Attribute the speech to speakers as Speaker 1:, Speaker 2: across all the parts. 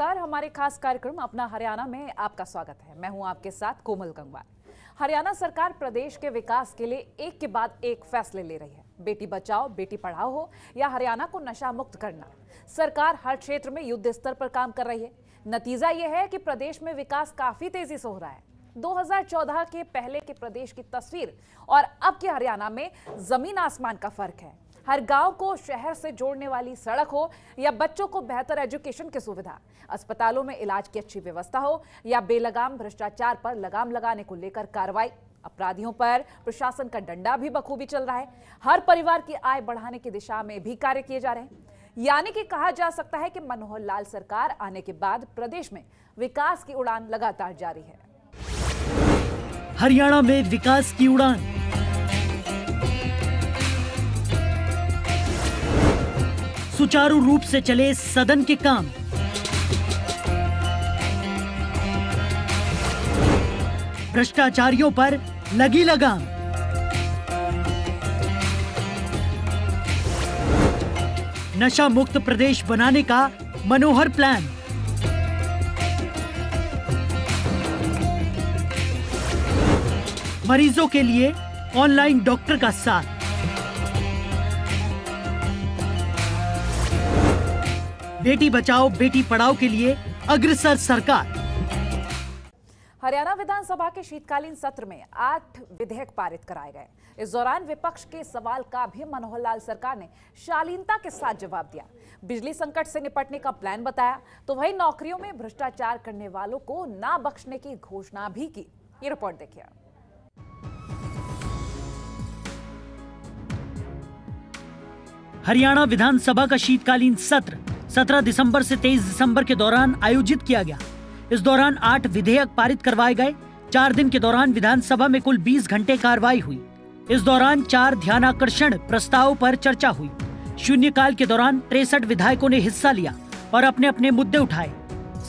Speaker 1: नमस्कार, हमारे खास कार्यक्रम अपना हरियाणा में आपका स्वागत है। मैं हूं आपके साथ कोमल गंगवार। हरियाणा सरकार प्रदेश के विकास के लिए एक के बाद एक फैसले ले रही है। बेटी बचाओ बेटी पढ़ाओ हो या हरियाणा को नशा मुक्त करना, सरकार हर क्षेत्र में युद्ध स्तर पर काम कर रही है। नतीजा यह है कि प्रदेश में विकास काफी तेजी से हो रहा है। 2014 के पहले के प्रदेश की तस्वीर और अब के हरियाणा में जमीन आसमान का फर्क है। हर गांव को शहर से जोड़ने वाली सड़क हो या बच्चों को बेहतर एजुकेशन की सुविधा, अस्पतालों में इलाज की अच्छी व्यवस्था हो या बेलगाम भ्रष्टाचार पर लगाम लगाने को लेकर कार्रवाई, अपराधियों पर प्रशासन का डंडा भी बखूबी चल रहा है। हर परिवार की आय बढ़ाने की दिशा में भी कार्य किए जा रहे हैं। यानी कि कहा जा सकता है कि मनोहर लाल सरकार आने के बाद प्रदेश में विकास की उड़ान लगातार जारी है।
Speaker 2: हरियाणा में विकास की उड़ान। सुचारू रूप से चले सदन के काम। भ्रष्टाचारियों पर लगी लगाम। नशा मुक्त प्रदेश बनाने का मनोहर प्लान। मरीजों के लिए ऑनलाइन डॉक्टर का साथ। बेटी बचाओ बेटी पढ़ाओ के लिए अग्रसर सरकार।
Speaker 1: हरियाणा विधानसभा के शीतकालीन सत्र में 8 विधेयक पारित कराए गए। इस दौरान विपक्ष के सवाल का भी मनोहर लाल सरकार ने शालीनता के साथ जवाब दिया। बिजली संकट से निपटने का प्लान बताया तो वही नौकरियों में भ्रष्टाचार करने वालों को ना बख्शने की घोषणा भी की। ये रिपोर्ट देखिए।
Speaker 2: हरियाणा विधानसभा का शीतकालीन सत्र 17 दिसंबर से 23 दिसंबर के दौरान आयोजित किया गया। इस दौरान 8 विधेयक पारित करवाए गए। 4 दिन के दौरान विधानसभा में कुल 20 घंटे कार्रवाई हुई। इस दौरान 4 ध्यानाकर्षण प्रस्तावों पर चर्चा हुई। शून्यकाल के दौरान 63 विधायकों ने हिस्सा लिया और अपने अपने मुद्दे उठाए।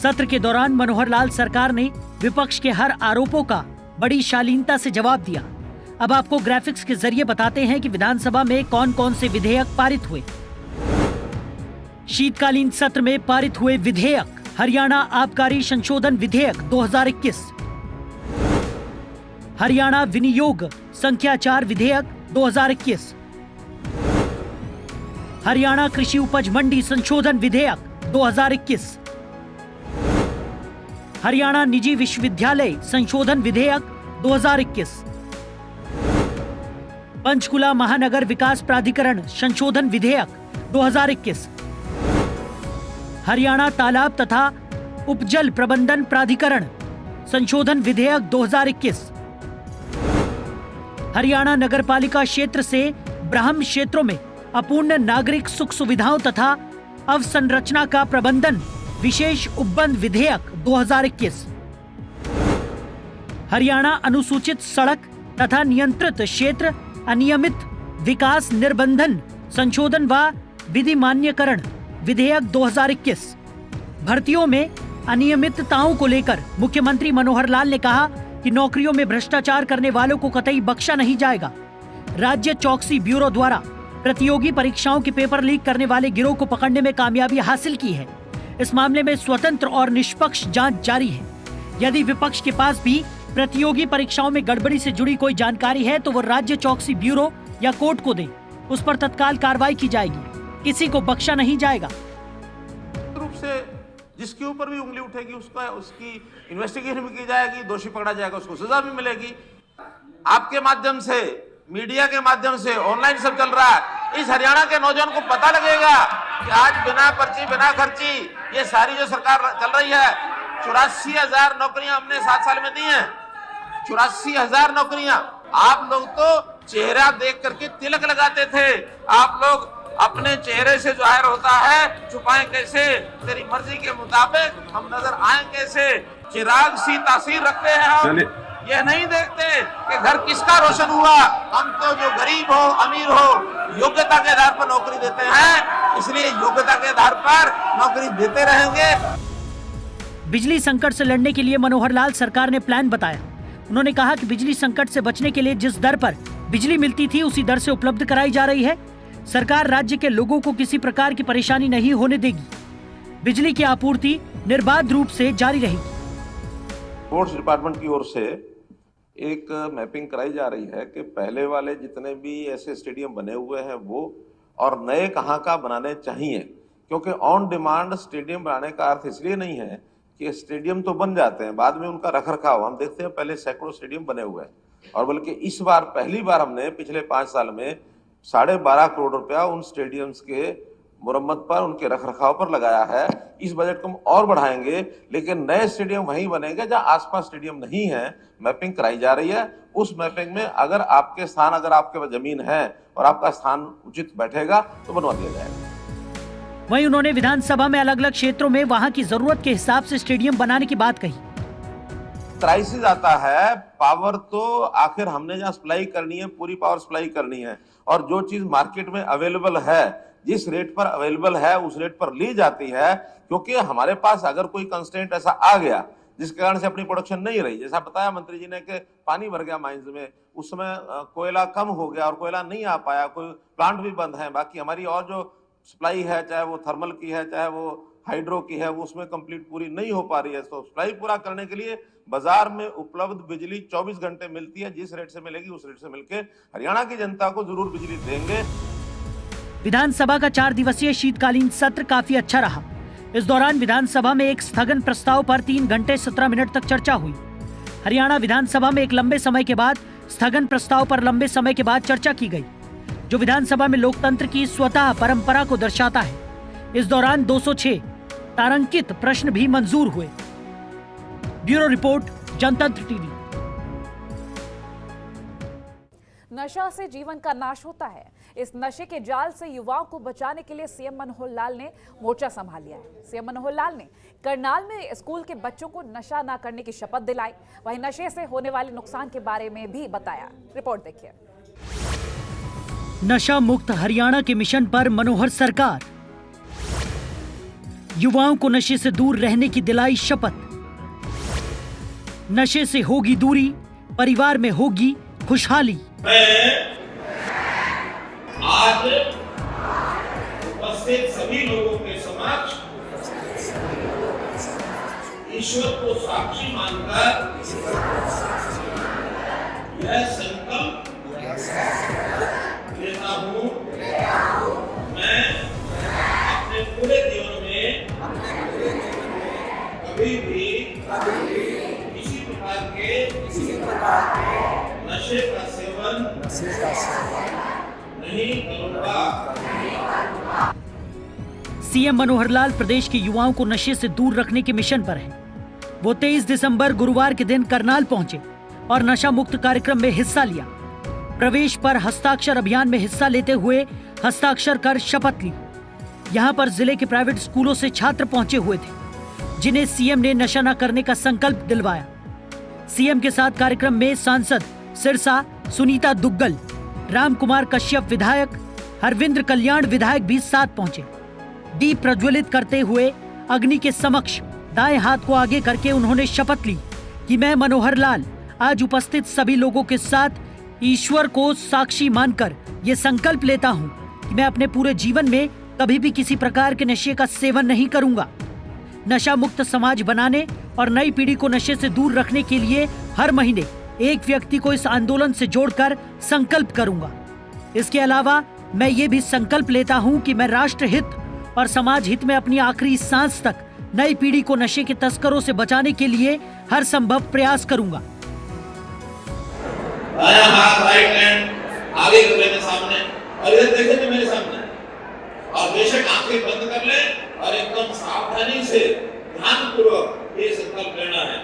Speaker 2: सत्र के दौरान मनोहर लाल सरकार ने विपक्ष के हर आरोपों का बड़ी शालीनता से जवाब दिया। अब आपको ग्राफिक्स के जरिए बताते हैं कि विधानसभा में कौन कौन से विधेयक पारित हुए। शीतकालीन सत्र में पारित हुए विधेयक: हरियाणा आबकारी संशोधन विधेयक 2021, हरियाणा विनियोग संख्या 4 विधेयक 2021, हरियाणा कृषि उपज मंडी संशोधन विधेयक 2021, हरियाणा निजी विश्वविद्यालय संशोधन विधेयक 2021, पंचकुला महानगर विकास प्राधिकरण संशोधन विधेयक 2021, हरियाणा तालाब तथा उपजल प्रबंधन प्राधिकरण संशोधन विधेयक 2021, हरियाणा नगरपालिका क्षेत्र से ब्राह्म क्षेत्रों में अपूर्ण नागरिक सुख सुविधाओं तथा अवसंरचना का प्रबंधन विशेष उपबंध विधेयक 2021, हरियाणा अनुसूचित सड़क तथा नियंत्रित क्षेत्र अनियमित विकास निर्बंधन संशोधन व विधि मान्यकरण विधेयक 2021। भर्तियों में अनियमितताओं को लेकर मुख्यमंत्री मनोहर लाल ने कहा कि नौकरियों में भ्रष्टाचार करने वालों को कतई बख्शा नहीं जाएगा। राज्य चौकसी ब्यूरो द्वारा प्रतियोगी परीक्षाओं के पेपर लीक करने वाले गिरोह को पकड़ने में कामयाबी हासिल की है। इस मामले में स्वतंत्र और निष्पक्ष जांच जारी है। यदि विपक्ष के पास भी प्रतियोगी परीक्षाओं में गड़बड़ी से जुड़ी कोई जानकारी है तो वो राज्य चौकसी ब्यूरो या कोर्ट को दे, उस पर तत्काल कार्रवाई की जाएगी। किसी को बख्शा नहीं जाएगा।
Speaker 3: रूप से जिसके ऊपर भी उंगली उठेगी उसकी इन्वेस्टिगेशन भी की जाएगी, दोषी पकड़ा जाएगा, उसको सजा भी मिलेगी। आपके माध्यम से, मीडिया के माध्यम से, ऑनलाइन सब चल रहा है। इस हरियाणा के नौजवान को पता लगेगा कि आज बिना पर्ची बिना खर्ची ये सारी जो सरकार चल रही है, 84,000 नौकरियां हमने 7 साल में दी हैं। 84,000 नौकरियां। आप लोग तो चेहरा देख करके तिलक लगाते थे। आप लोग अपने चेहरे से जाहिर होता है, छुपाएं कैसे? तेरी मर्जी के मुताबिक हम नजर आए कैसे? चिराग सी तासीर रखते हैं हम। ये नहीं देखते कि घर किसका रोशन हुआ। हम तो जो गरीब हो अमीर हो योग्यता के आधार पर नौकरी देते हैं, इसलिए योग्यता के आधार पर नौकरी देते रहेंगे।
Speaker 2: बिजली संकट से लड़ने के लिए मनोहर लाल सरकार ने प्लान बताया। उन्होंने कहा कि बिजली संकट से बचने के लिए जिस दर पर बिजली मिलती थी उसी दर से उपलब्ध कराई जा रही है। सरकार राज्य के लोगों को किसी प्रकार की परेशानी नहीं होने देगी। बिजली की आपूर्ति निर्बाध रूप से जारी रहेगी।
Speaker 3: स्पोर्ट्स डिपार्टमेंट की ओर से एक मैपिंग कराई जा रही है कि पहले वाले जितने भी ऐसे स्टेडियम बने हुए हैं वो और नए कहाँ का बनाने चाहिए, क्योंकि ऑन डिमांड स्टेडियम बनाने का अर्थ इसलिए नहीं है कि स्टेडियम तो बन जाते हैं, बाद में उनका रखरखाव हम देखते हैं। पहले सैकड़ों स्टेडियम बने हुए हैं और बल्कि इस बार पहली बार हमने पिछले 5 साल में 12.5 करोड़ रुपया उन स्टेडियम्स के मुरम्मत पर, उनके रखरखाव पर लगाया है। इस बजट को हम और बढ़ाएंगे, लेकिन नए स्टेडियम वहीं बनेंगे जहां आसपास स्टेडियम नहीं है। मैपिंग कराई जा रही है। उस मैपिंग में अगर आपके स्थान, अगर आपके जमीन है और आपका स्थान उचित बैठेगा तो बनवा दिया जाएगा।
Speaker 2: वहीं उन्होंने विधानसभा में अलग अलग क्षेत्रों में वहां की जरूरत के हिसाब से स्टेडियम बनाने की बात कही।
Speaker 3: क्राइसिस आता है, पावर तो आखिर हमने जहाँ सप्लाई करनी है पूरी पावर सप्लाई करनी है, और जो चीज मार्केट में अवेलेबल है, जिस रेट पर अवेलेबल है उस रेट पर ली जाती है। क्योंकि हमारे पास अगर कोई कंस्ट्रेंट ऐसा आ गया जिसके कारण से अपनी प्रोडक्शन नहीं रही, जैसा बताया मंत्री जी ने कि पानी भर गया माइंस में, उस समय कोयला कम हो गया और कोयला नहीं आ पाया, कोई प्लांट भी बंद है। बाकी हमारी और जो सप्लाई है, चाहे वो थर्मल की है चाहे वो हाइड्रो की है, वो उसमें कंप्लीट पूरी नहीं हो पा रही है। तो सप्लाई पूरा करने के लिए बाजार में उपलब्ध बिजली 24 घंटे मिलती है। जिस रेट से मिलेगी उस रेट से मिलके हरियाणा की जनता को जरूर बिजली देंगे।
Speaker 2: विधानसभा का 4 दिवसीय शीतकालीन सत्र काफी अच्छा रहा। इस दौरान विधानसभा में एक स्थगन प्रस्ताव पर 3 घंटे 17 मिनट तक चर्चा हुई। हरियाणा विधानसभा में एक लंबे समय के बाद स्थगन प्रस्ताव पर लंबे समय के बाद चर्चा की गई, जो विधानसभा में लोकतंत्र की स्वतः परंपरा को दर्शाता है। इस दौरान 206 तारांकित प्रश्न भी मंजूर हुए। ब्यूरो रिपोर्ट, जनतंत्र टीवी।
Speaker 1: नशा से जीवन का नाश होता है। इस नशे के जाल से युवाओं को बचाने के लिए सीएम मनोहर लाल ने मोर्चा संभाल लिया है। सीएम मनोहर लाल ने करनाल में स्कूल के बच्चों को नशा न करने की शपथ दिलाई। वहीं नशे से होने वाले नुकसान के बारे में भी बताया। रिपोर्ट देखिए।
Speaker 2: नशा मुक्त हरियाणा के मिशन पर मनोहर सरकार। युवाओं को नशे से दूर रहने की दिलाई शपथ। नशे से होगी दूरी, परिवार में होगी खुशहाली।
Speaker 3: मैं आज उपस्थित सभी लोगों के समक्ष ईश्वर को साक्षी मानकर यह संकल्प लेता हूँ, मैं अपने पूरे जीवन में कभी भी किसी प्रकार के नशे का सेवन नहीं करूंगा।
Speaker 2: सीएम मनोहर लाल प्रदेश के युवाओं को नशे से दूर रखने के मिशन पर हैं। वो 23 दिसंबर गुरुवार के दिन करनाल पहुंचे और नशा मुक्त कार्यक्रम में हिस्सा लिया। प्रवेश पर हस्ताक्षर अभियान में हिस्सा लेते हुए हस्ताक्षर कर शपथ ली। यहाँ पर जिले के प्राइवेट स्कूलों से छात्र पहुंचे हुए थे, जिन्हें सीएम ने नशा न करने का संकल्प दिलवाया। सीएम के साथ कार्यक्रम में सांसद सिरसा सुनीता दुग्गल, राम कुमार कश्यप विधायक, हरविंद्र कल्याण विधायक भी साथ पहुंचे। दीप प्रज्वलित करते हुए अग्नि के समक्ष दाएं हाथ को आगे करके उन्होंने शपथ ली कि मैं मनोहर लाल आज उपस्थित सभी लोगों के साथ ईश्वर को साक्षी मानकर ये संकल्प लेता हूं कि मैं अपने पूरे जीवन में कभी भी किसी प्रकार के नशे का सेवन नहीं करूंगा। नशा मुक्त समाज बनाने और नई पीढ़ी को नशे से दूर रखने के लिए हर महीने एक व्यक्ति को इस आंदोलन से जोड़कर संकल्प करूंगा। इसके अलावा मैं ये भी संकल्प लेता हूं कि मैं राष्ट्र हित और समाज हित में अपनी आखिरी सांस तक नई पीढ़ी को नशे के तस्करों से बचाने के लिए हर संभव प्रयास करूंगा।
Speaker 3: हाथ राइट हैंड आगे कर लेने सामने और इधर देखें मेरे सामने, और बेशक आंखें बंद कर ले और एकदम सावधानी से ध्यानपूर्वक ये संकल्प लेना है।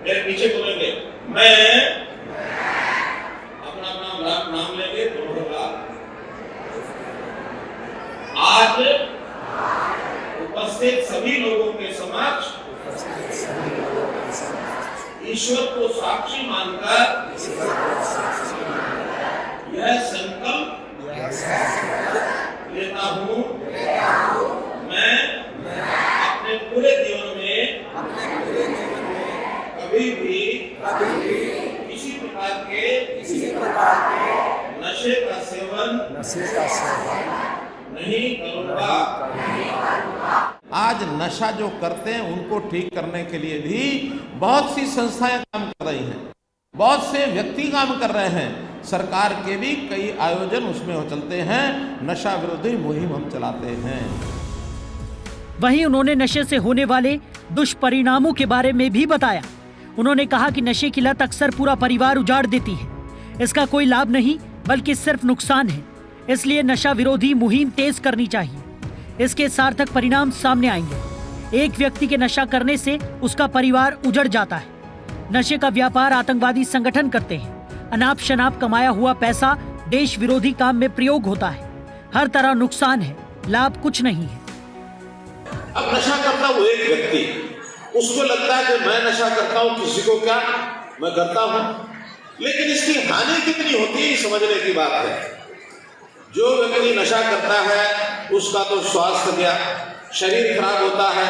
Speaker 3: मेरे पीछे बोलेंगे, मैं अपना नाम लेंगे आज उपस्थित सभी लोगों के समक्ष ईश्वर को साक्षी मानकर यह संकल्प लेता हूँ, मैं अपने पूरे जीवन में कभी भी किसी प्रकार के नशे का सेवन नहीं करूँगा। आज नशा जो करते हैं उनको ठीक करने के लिए भी बहुत सी संस्थाएं काम कर रही हैं, बहुत से व्यक्ति काम कर रहे हैं। सरकार के भी कई आयोजन उसमें चलते हैं, नशा विरोधी मुहिम हम चलाते हैं।
Speaker 2: वहीं उन्होंने नशे से होने वाले दुष्परिणामों के बारे में भी बताया। उन्होंने कहा कि नशे की लत अक्सर पूरा परिवार उजाड़ देती है। इसका कोई लाभ नहीं बल्कि सिर्फ नुकसान है। इसलिए नशा विरोधी मुहिम तेज करनी चाहिए। इसके सार्थक परिणाम सामने आएंगे। एक व्यक्ति के नशा करने से उसका परिवार उजड़ जाता है। नशे का व्यापार आतंकवादी संगठन करते हैं। अनाप शनाप कमाया हुआ पैसा देश विरोधी काम में प्रयोग होता है। हर तरह नुकसान है, लाभ कुछ नहीं है।
Speaker 3: अब नशा करता हुआ एक व्यक्ति, उसको लगता है कि मैं नशा करता हूं, किसी को क्या, मैं करता हूं, लेकिन इसकी हानि कितनी होती है समझने की बात है। जो व्यक्ति नशा करता है उसका तो स्वास्थ्य गया, शरीर खराब होता है,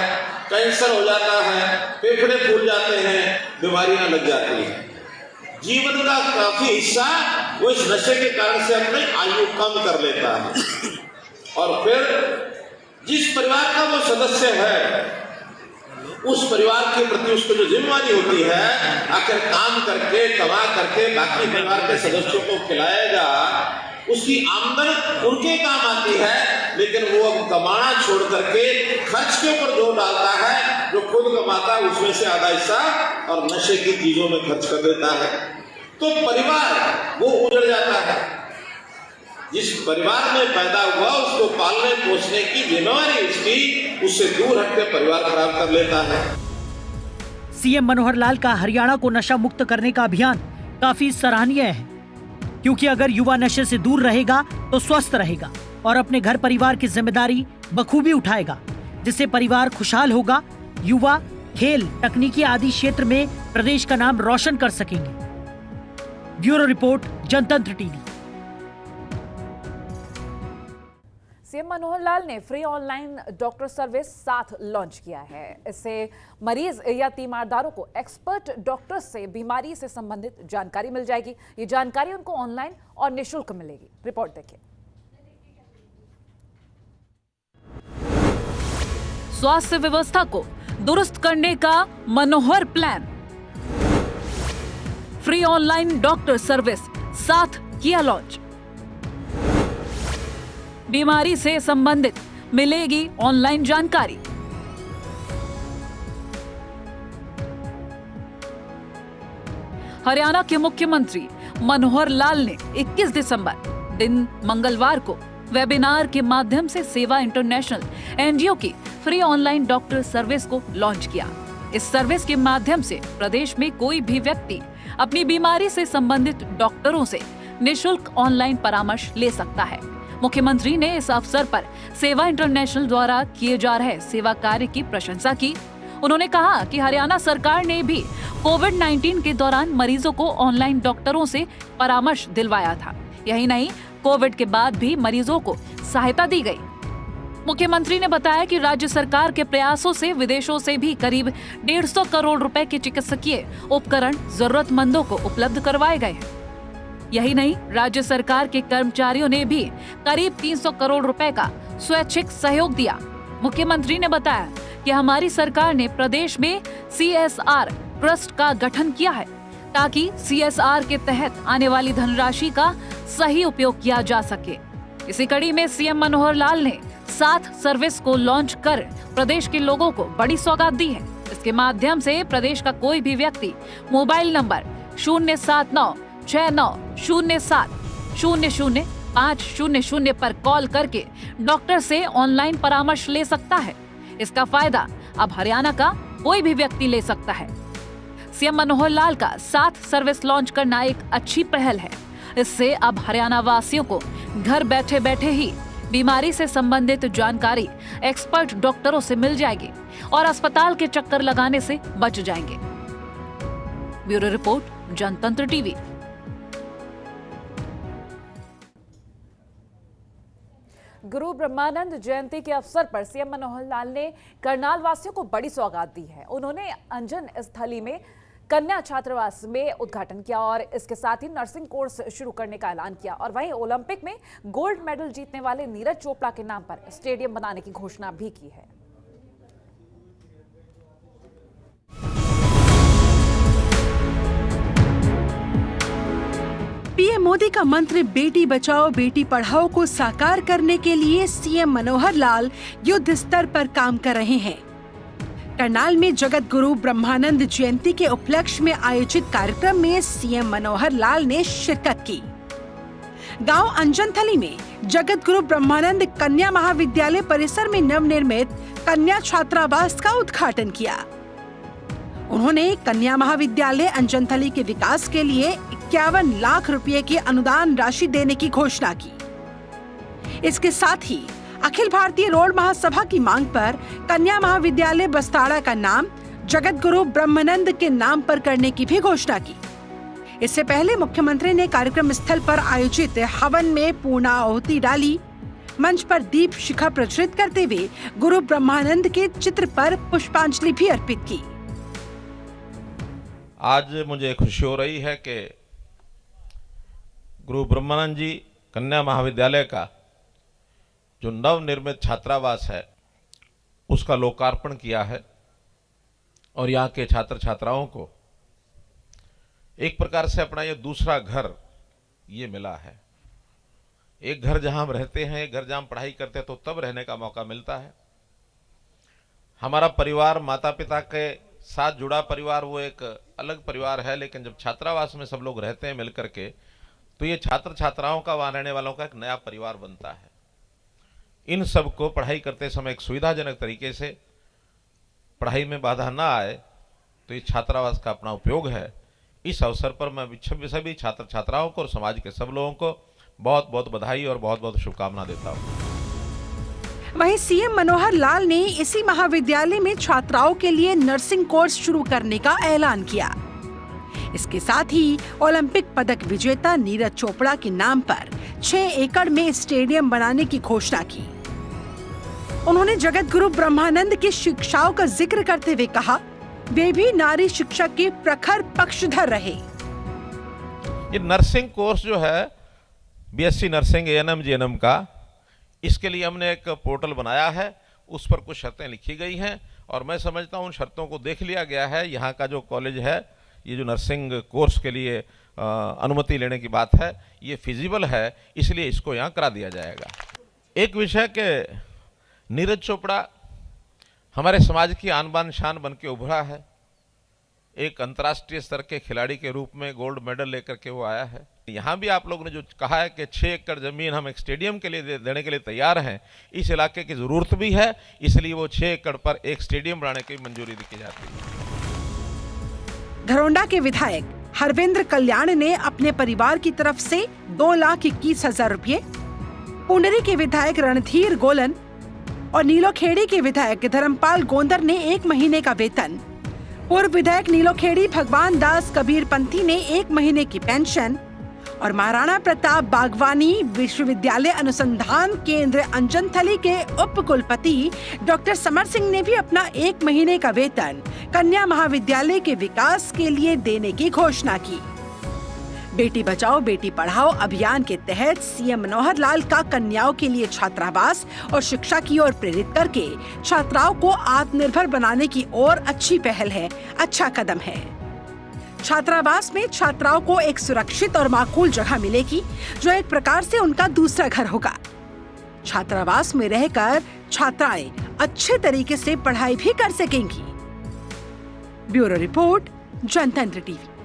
Speaker 3: कैंसर हो जाता है, फेफड़े फूल जाते हैं, बीमारियां लग जाती हैं। जीवन का काफी हिस्सा वो इस नशे के कारण से अपनी आयु कम कर लेता है। और फिर जिस परिवार का वो सदस्य है, उस परिवार के प्रति उसको जो जिम्मेवारी होती है, आखिर काम करके कमा करके बाकी परिवार के सदस्यों को खिलाएगा, उसकी आमदन उनके काम आती है, लेकिन वो अब कमाना छोड़ करके खर्च के ऊपर जोर डालता है। जो खुद कमाता है उसमें से आधा हिस्सा और नशे की चीजों में खर्च कर देता है, तो परिवार वो उजड़ जाता है। जिस परिवार में पैदा हुआ उसको पालने पोसने की जिम्मेवारी उसकी, उससे दूर हटकर परिवार खराब कर लेता है।
Speaker 2: सीएम मनोहर लाल का हरियाणा को नशा मुक्त करने का अभियान काफी सराहनीय है, क्योंकि अगर युवा नशे से दूर रहेगा तो स्वस्थ रहेगा और अपने घर परिवार की जिम्मेदारी बखूबी उठाएगा, जिससे परिवार खुशहाल होगा। युवा खेल, तकनीकी आदि क्षेत्र में प्रदेश का नाम रोशन कर सकेंगे। ब्यूरो रिपोर्ट, जनतंत्र टीवी।
Speaker 1: सीएम मनोहर लाल ने free online doctor service 7 launch किया है। इससे मरीज या तीमारदारों को एक्सपर्ट डॉक्टर से बीमारी से संबंधित जानकारी मिल जाएगी। ये जानकारी उनको ऑनलाइन और निःशुल्क मिलेगी। रिपोर्ट देखिए। स्वास्थ्य व्यवस्था को दुरुस्त करने का Manohar plan. Free online doctor service 7 किया लॉन्च। बीमारी से संबंधित मिलेगी ऑनलाइन जानकारी। हरियाणा के मुख्यमंत्री मनोहर लाल ने 21 दिसंबर दिन मंगलवार को वेबिनार के माध्यम से सेवा इंटरनेशनल एनजीओ की फ्री ऑनलाइन डॉक्टर सर्विस को लॉन्च किया। इस सर्विस के माध्यम से प्रदेश में कोई भी व्यक्ति अपनी बीमारी से संबंधित डॉक्टरों से निःशुल्क ऑनलाइन परामर्श ले सकता है। मुख्यमंत्री ने इस अवसर पर सेवा इंटरनेशनल द्वारा किए जा रहे सेवा कार्य की प्रशंसा की। उन्होंने कहा कि हरियाणा सरकार ने भी कोविड-19 के दौरान मरीजों को ऑनलाइन डॉक्टरों से परामर्श दिलवाया था। यही नहीं, कोविड के बाद भी मरीजों को सहायता दी गई। मुख्यमंत्री ने बताया कि राज्य सरकार के प्रयासों से विदेशों से भी करीब 150 करोड़ रुपए के चिकित्सकीय उपकरण जरूरतमंदों को उपलब्ध करवाए गए हैं। यही नहीं, राज्य सरकार के कर्मचारियों ने भी करीब 300 करोड़ रुपए का स्वैच्छिक सहयोग दिया। मुख्यमंत्री ने बताया कि हमारी सरकार ने प्रदेश में CSR ट्रस्ट का गठन किया है, ताकि CSR के तहत आने वाली धनराशि का सही उपयोग किया जा सके। इसी कड़ी में सीएम मनोहर लाल ने 7 सर्विस को लॉन्च कर प्रदेश के लोगों को बड़ी सौगात दी है। इसके माध्यम से प्रदेश का कोई भी व्यक्ति मोबाइल नंबर 0796907000500 पर कॉल करके डॉक्टर से ऑनलाइन परामर्श ले सकता है। इसका फायदा अब हरियाणा का कोई भी व्यक्ति ले सकता है। सीएम मनोहर लाल का 7 सर्विस लॉन्च करना एक अच्छी पहल है। इससे अब हरियाणा वासियों को घर बैठे बैठे ही बीमारी से संबंधित जानकारी एक्सपर्ट डॉक्टरों से मिल जाएगी और अस्पताल के चक्कर लगाने से बच जाएंगे। ब्यूरो रिपोर्ट, जनतंत्र टीवी। गुरु ब्रह्मानंद जयंती के अवसर पर सीएम मनोहर लाल ने करनाल वासियों को बड़ी सौगात दी है। उन्होंने अंजन स्थली में कन्या छात्रावास में उद्घाटन किया और इसके साथ ही नर्सिंग कोर्स शुरू करने का ऐलान किया। और वहीं ओलंपिक में गोल्ड मेडल जीतने वाले नीरज चोपड़ा के नाम पर स्टेडियम बनाने की घोषणा भी की है।
Speaker 4: मोदी का मंत्र बेटी बचाओ बेटी पढ़ाओ को साकार करने के लिए सीएम मनोहर लाल युद्ध स्तर पर काम कर रहे हैं। करनाल में जगत गुरु ब्रह्मानंद जयंती के उपलक्ष्य में आयोजित कार्यक्रम में सीएम मनोहर लाल ने शिरकत की। गांव अंजनथली में जगत गुरु ब्रह्मानंद कन्या महाविद्यालय परिसर में नवनिर्मित कन्या छात्रावास का उद्घाटन किया। उन्होंने कन्या महाविद्यालय अंजनथली के विकास के लिए 51 लाख रुपए की अनुदान राशि देने की घोषणा की। इसके साथ ही अखिल भारतीय रोड महासभा की मांग पर कन्या महाविद्यालय बस्ताड़ा का नाम जगत गुरु ब्रह्मानंद के नाम पर करने की भी घोषणा की। इससे पहले मुख्यमंत्री ने कार्यक्रम स्थल पर आयोजित हवन में पूर्णाहुति डाली। मंच पर दीप शिखा प्रज्वलित करते हुए गुरु ब्रह्मानंद के चित्र पर पुष्पांजलि भी अर्पित की।
Speaker 3: आज मुझे खुशी हो रही है कि गुरु ब्रह्मानंद जी कन्या महाविद्यालय का जो नवनिर्मित छात्रावास है उसका लोकार्पण किया है और यहाँ के छात्र छात्राओं को एक प्रकार से अपना ये दूसरा घर ये मिला है। एक घर जहां हम रहते हैं, एक घर जहां हम पढ़ाई करते हैं तो तब रहने का मौका मिलता है। हमारा परिवार माता पिता के साथ जुड़ा परिवार वो एक अलग परिवार है, लेकिन जब छात्रावास में सब लोग रहते हैं मिलकर के तो ये छात्र छात्राओं का, वहां रहने वालों का एक नया परिवार बनता है। इन सबको पढ़ाई करते समय एक सुविधाजनक तरीके से पढ़ाई में बाधा ना आए तो ये छात्रावास का अपना उपयोग है। इस अवसर पर मैं सभी छात्र छात्राओं को और समाज के सब लोगों को बहुत बहुत बधाई और बहुत बहुत शुभकामना देता हूँ।
Speaker 4: वहीं सीएम मनोहर लाल ने इसी महाविद्यालय में छात्राओं के लिए नर्सिंग कोर्स शुरू करने का ऐलान किया। इसके साथ ही ओलंपिक पदक विजेता नीरज चोपड़ा के नाम पर 6 एकड़ में स्टेडियम बनाने की घोषणा की। उन्होंने जगत गुरु ब्रह्मानंद की शिक्षाओं का जिक्र करते हुए कहा, वे भी नारी शिक्षा के प्रखर पक्षधर रहे।
Speaker 3: ये नर्सिंग कोर्स जो है बीएससी नर्सिंग एएनएम जीएनएम का, इसके लिए हमने एक पोर्टल बनाया है, उस पर कुछ शर्तें लिखी गई हैं और मैं समझता हूँ उन शर्तों को देख लिया गया है। यहाँ का जो कॉलेज है, ये जो नर्सिंग कोर्स के लिए अनुमति लेने की बात है, ये फिजिबल है, इसलिए इसको यहाँ करा दिया जाएगा। एक विषय के नीरज चोपड़ा हमारे समाज की आन बान शान बन के उभरा है। एक अंतर्राष्ट्रीय स्तर के खिलाड़ी के रूप में गोल्ड मेडल लेकर के वो आया है। यहाँ भी आप लोगों ने जो कहा है कि 6 एकड़ जमीन हम एक स्टेडियम के लिए देने के लिए तैयार हैं, इस इलाके की ज़रूरत भी है, इसलिए वो 6 एकड़ पर एक स्टेडियम बनाने की मंजूरी दी जाती है।
Speaker 4: धरोंडा के विधायक हरविंद्र कल्याण ने अपने परिवार की तरफ से 2,21,000 रुपये, पुंडरी के विधायक रणधीर गोलन और नीलोखेड़ी के विधायक धर्मपाल गोंदर ने 1 महीने का वेतन, पूर्व विधायक नीलोखेड़ी भगवान दास कबीर पंथी ने 1 महीने की पेंशन और महाराणा प्रताप बागवानी विश्वविद्यालय अनुसंधान केंद्र अंजनथली के उप कुलपति डॉक्टर समर सिंह ने भी अपना 1 महीने का वेतन कन्या महाविद्यालय के विकास के लिए देने की घोषणा की। बेटी बचाओ बेटी पढ़ाओ अभियान के तहत सीएम मनोहर लाल का कन्याओं के लिए छात्रावास और शिक्षा की ओर प्रेरित करके छात्राओं को आत्मनिर्भर बनाने की ओर अच्छी पहल है, अच्छा कदम है। छात्रावास में छात्राओं को एक सुरक्षित और माकूल जगह मिलेगी, जो एक प्रकार से उनका दूसरा घर होगा। छात्रावास में रहकर छात्राएं अच्छे तरीके से पढ़ाई भी कर सकेंगी। ब्यूरो रिपोर्ट, जनतंत्र टीवी।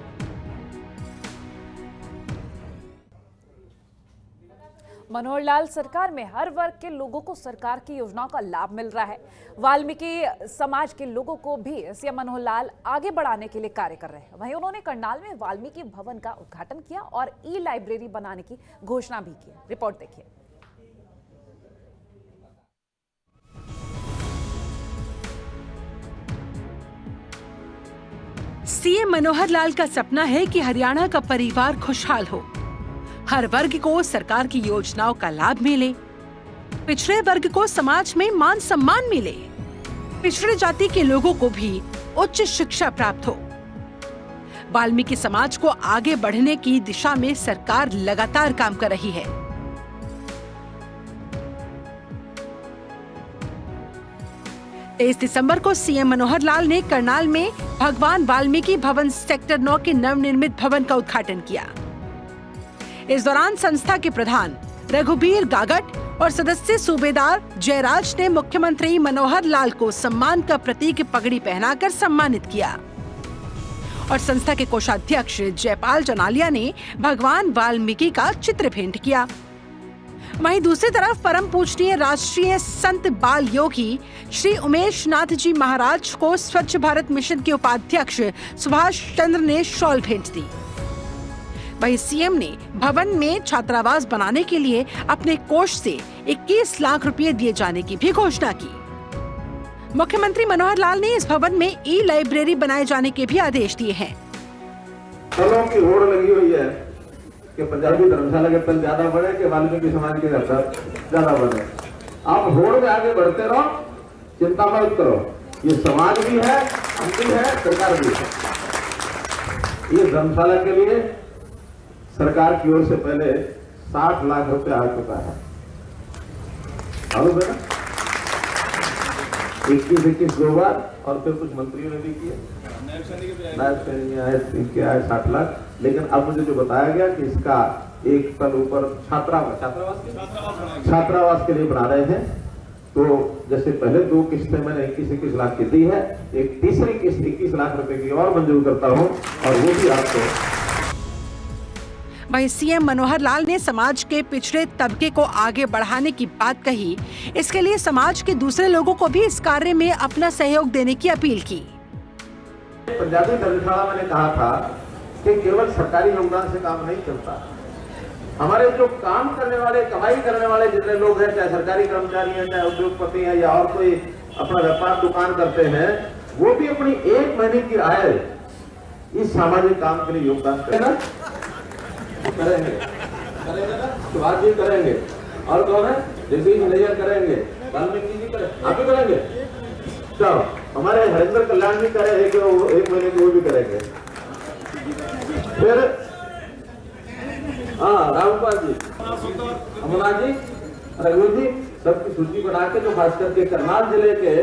Speaker 1: मनोहर लाल सरकार में हर वर्ग के लोगों को सरकार की योजनाओं का लाभ मिल रहा है। वाल्मीकि समाज के लोगों को भी सीएम मनोहर लाल आगे बढ़ाने के लिए कार्य कर रहे हैं। वहीं उन्होंने करनाल में वाल्मीकि भवन का उद्घाटन किया और ई-लाइब्रेरी बनाने की घोषणा भी की। रिपोर्ट देखिए।
Speaker 4: सीएम मनोहर लाल का सपना है कि हरियाणा का परिवार खुशहाल हो, हर वर्ग को सरकार की योजनाओं का लाभ मिले, पिछड़े वर्ग को समाज में मान सम्मान मिले, पिछड़े जाति के लोगों को भी उच्च शिक्षा प्राप्त हो। वाल्मीकि समाज को आगे बढ़ने की दिशा में सरकार लगातार काम कर रही है। तेईस दिसंबर को सीएम मनोहर लाल ने करनाल में भगवान वाल्मीकि भवन सेक्टर 9 के नवनिर्मित भवन का उद्घाटन किया। इस दौरान संस्था के प्रधान रघुबीर गागट और सदस्य सूबेदार जयराज ने मुख्यमंत्री मनोहर लाल को सम्मान का प्रतीक पगड़ी पहनाकर सम्मानित किया और संस्था के कोषाध्यक्ष जयपाल जनालिया ने भगवान वाल्मीकि का चित्र भेंट किया। वहीं दूसरी तरफ परम पूजनीय राष्ट्रीय संत बाल योगी श्री उमेश नाथ जी महाराज को स्वच्छ भारत मिशन के उपाध्यक्ष सुभाष चंद्र ने शॉल भेंट दी। वहीं सीएम ने भवन में छात्रावास बनाने के लिए अपने कोष से 21 लाख रुपए दिए जाने की भी घोषणा की। मुख्यमंत्री मनोहर लाल ने इस भवन में ई-लाइब्रेरी बनाए जाने के भी आदेश दिए हैं।
Speaker 5: तलों की होड़ लगी हुई है कि पंजाबी धर्मशाला के तल ज्यादा बढ़े कि वाल्मीकि समाज के घर ज्यादा बढ़े। आप होड़ में आगे बढ़ते रहो, चिंता मत करो। ये समाज भी है, हम भी है, सरकार भी है। ये धर्मशाला के लिए सरकार की ओर से पहले 60 लाख रुपए आ चुका है। और 21 दो बार और फिर कुछ मंत्रियों ने भी किए, नायब सैनिक आए 60 लाख। लेकिन अब मुझे जो बताया गया कि इसका एक तल ऊपर छात्रावास के लिए बना रहे हैं। तो जैसे पहले 2 किस्तें मैंने 21 लाख की दी है, एक तीसरी किस्त 21 लाख रुपए की और मंजूर करता हूं और वो भी आपको।
Speaker 4: वहीं सीएम मनोहर लाल ने समाज के पिछड़े तबके को आगे बढ़ाने की बात कही। इसके लिए समाज के दूसरे लोगों को भी इस कार्य में अपना सहयोग देने की अपील की।
Speaker 5: पंजाबी धर्मशाला मैंने कहा था कि केवल सरकारी योगदान से काम नहीं चलता। हमारे जो काम करने वाले, कमाई करने वाले जितने लोग हैं, चाहे सरकारी कर्मचारी हैं, चाहे उद्योगपति हैं या और कोई अपना व्यापार दुकान करते हैं, वो भी अपनी 1 महीने की आय इस सामाजिक काम के लिए योगदान करेंगे ना, सुभाष जी करेंगे और कौन है, जगदीश नैयर करेंगे, वाल्मीकि जी करेंगे, आप भी करेंगे। तो हमारे हरिंद्र कल्याण जी करे कि वो 1 महीने की वो भी करेंगे। फिर रामपाल जी, अमरनाथ जी, रघु जी, सबकी सूची बना के जो खास करके करनाल जिले के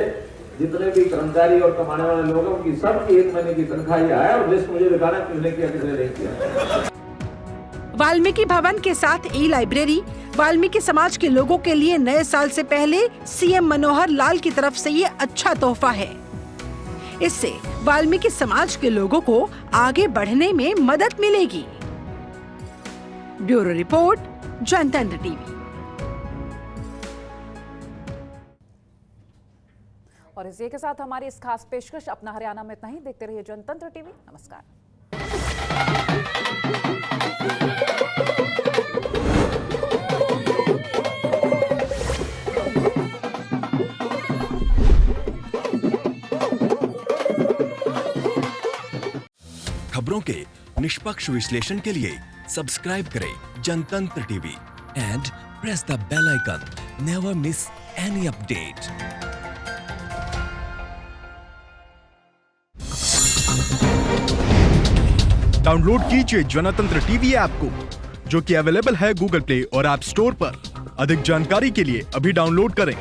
Speaker 5: जितने भी कर्मचारी और कमाने वाले लोग हैं उनकी सबकी 1 महीने की तनख्वाह आया और लिस्ट मुझे दिखाना किसने किया किसने नहीं किया।
Speaker 4: वाल्मीकि भवन के साथ ई-लाइब्रेरी वाल्मीकि समाज के लोगों के लिए नए साल से पहले सीएम मनोहर लाल की तरफ से ये अच्छा तोहफा है। इससे वाल्मीकि समाज के लोगों को आगे बढ़ने में मदद मिलेगी। ब्यूरो रिपोर्ट, जनतंत्र टीवी।
Speaker 1: और इसी के साथ हमारी इस खास पेशकश अपना हरियाणा में इतना ही। देखते रहिए जनतंत्र टीवी। नमस्कार।
Speaker 6: खबरों के निष्पक्ष विश्लेषण के लिए सब्सक्राइब करें Jantantra TV and press the bell icon. Never miss any update.
Speaker 7: Download कीजिए जनतंत्र टीवी ऐप को, जो कि अवेलेबल है गूगल प्ले और ऐप स्टोर पर। अधिक जानकारी के लिए अभी डाउनलोड करें।